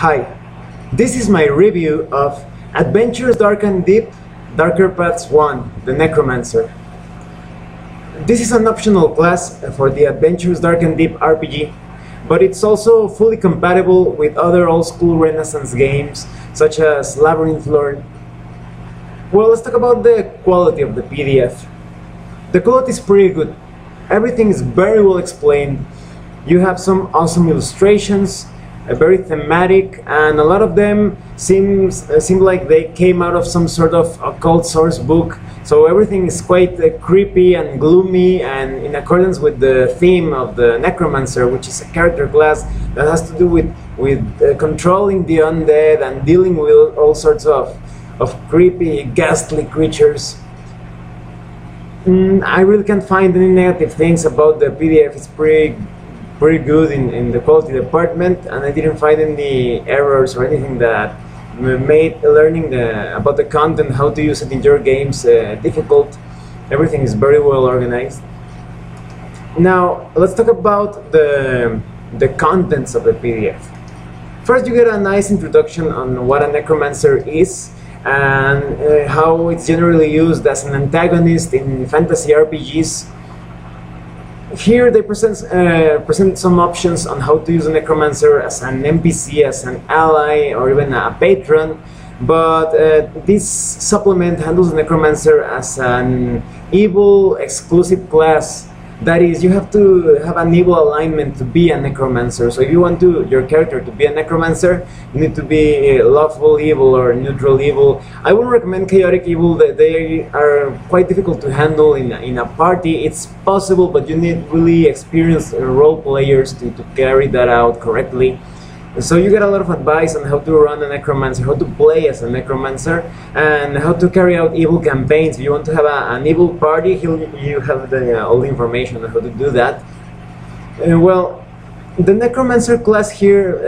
Hi, this is my review of Adventures Dark and Deep, Darker Paths 1, the Necromancer. This is an optional class for the Adventures Dark and Deep RPG, but it's also fully compatible with other old-school Renaissance games, such as Labyrinth Lord. Well, let's talk about the quality of the PDF. The quality is pretty good. Everything is very well explained. You have some awesome illustrations, very thematic, and a lot of them seem like they came out of some sort of occult source book. So everything is quite creepy and gloomy, and in accordance with the theme of the Necromancer, which is a character class that has to do with controlling the undead and dealing with all sorts of creepy, ghastly creatures. I really can't find any negative things about the PDF. It's pretty good in the quality department, and I didn't find any errors or anything that made learning about the content, how to use it in your games, difficult. Everything is very well organized. Now let's talk about the contents of the PDF. First, you get a nice introduction on what a necromancer is and how it's generally used as an antagonist in fantasy RPGs. Here they present some options on how to use a necromancer as an NPC, as an ally, or even a patron, but this supplement handles the necromancer as an evil exclusive class. That is, you have to have an evil alignment to be a necromancer. So if you want your character to be a necromancer, you need to be lawful evil or neutral evil. I would recommend chaotic evil. That they are quite difficult to handle in a party. It's possible, but you need really experienced role players to carry that out correctly. So you get a lot of advice on how to run a necromancer, how to play as a necromancer, and how to carry out evil campaigns. If you want to have an evil party, you have all the information on how to do that. Well, the necromancer class here,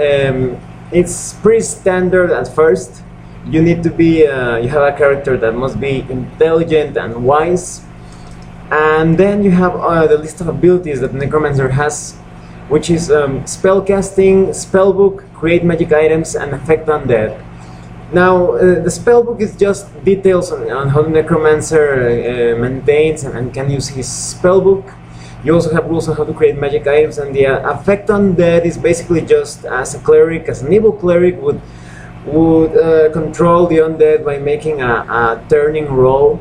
it's pretty standard at first. You need to be, you have a character that must be intelligent and wise, and then you have the list of abilities that the necromancer has, which is spellcasting, spellbook, create magic items, and affect undead. Now, the spellbook is just details on how the necromancer maintains and can use his spellbook. You also have rules on how to create magic items, and the affect undead is basically just as a cleric, as an evil cleric would control the undead by making a turning roll.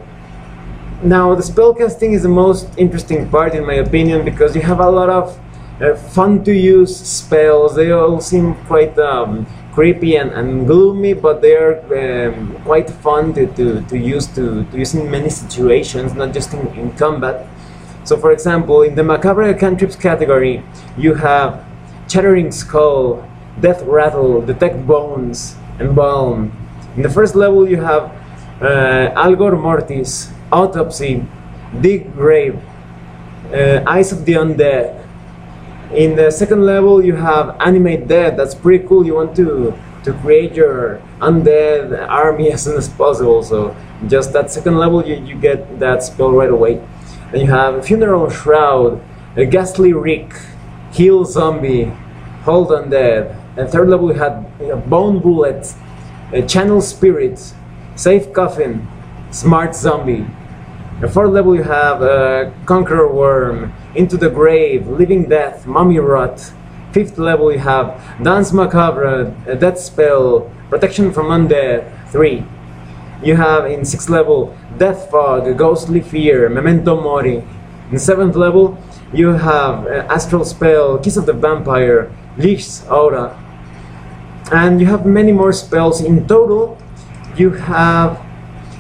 Now, the spellcasting is the most interesting part, in my opinion, because you have a lot of fun to use spells. They all seem quite creepy and gloomy, but they are quite fun to use in many situations, not just in combat. So for example, in the macabre cantrips category, you have Chattering Skull, Death Rattle, Detect Bones, Embalm. In the first level you have Algor Mortis, Autopsy, Dig Grave, Eyes of the Undead. In the second level you have Animate Dead. That's pretty cool. You want to create your undead army as soon as possible, so just that second level you get that spell right away. And you have Funeral Shroud, a Ghastly Reek, Heal Zombie, Hold Undead. And third level you have Bone Bullet, Channel Spirit, Safe Coffin, Smart Zombie. The fourth level you have Conqueror Worm, Into the Grave, Living Death, Mummy Rot. Fifth level you have Dance Macabre, Death Spell, Protection from Undead, 3. You have in sixth level Death Fog, Ghostly Fear, Memento Mori. In seventh level you have Astral Spell, Kiss of the Vampire, Leash's Aura. And you have many more spells. In total you have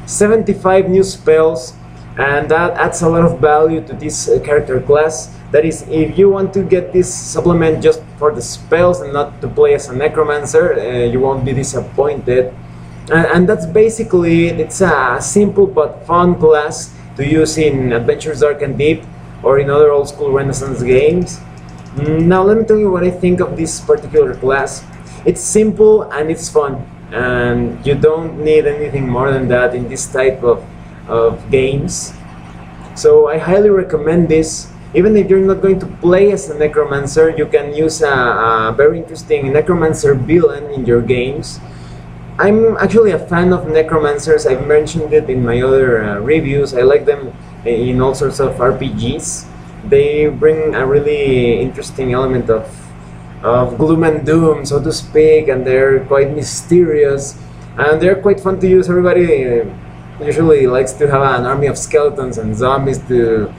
75 new spells, and that adds a lot of value to this character class. That is, if you want to get this supplement just for the spells and not to play as a necromancer, you won't be disappointed. And that's basically it. It's a simple but fun class to use in Adventures Dark and Deep or in other old school Renaissance games. Now let me tell you what I think of this particular class. It's simple and it's fun, and you don't need anything more than that in this type of games. So I highly recommend this. Even if you're not going to play as a Necromancer, you can use a very interesting Necromancer villain in your games. I'm actually a fan of Necromancers. I've mentioned it in my other reviews. I like them in all sorts of RPGs. They bring a really interesting element of gloom and doom, so to speak, and they're quite mysterious, and they're quite fun to use. Everybody usually likes to have an army of skeletons and zombies to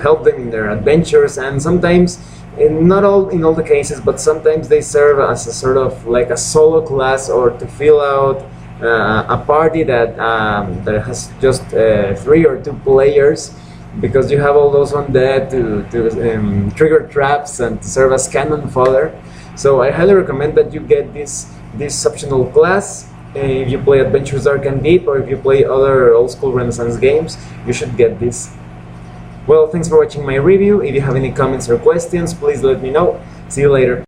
help them in their adventures, and sometimes, not all in all the cases, but sometimes they serve as a sort of like a solo class, or to fill out a party that has just 3 or 2 players, because you have all those undead to trigger traps and to serve as cannon fodder. So I highly recommend that you get this optional class. If you play Adventures Dark and Deep, or if you play other old school Renaissance games, you should get this. Well, thanks for watching my review. If you have any comments or questions, please let me know. See you later.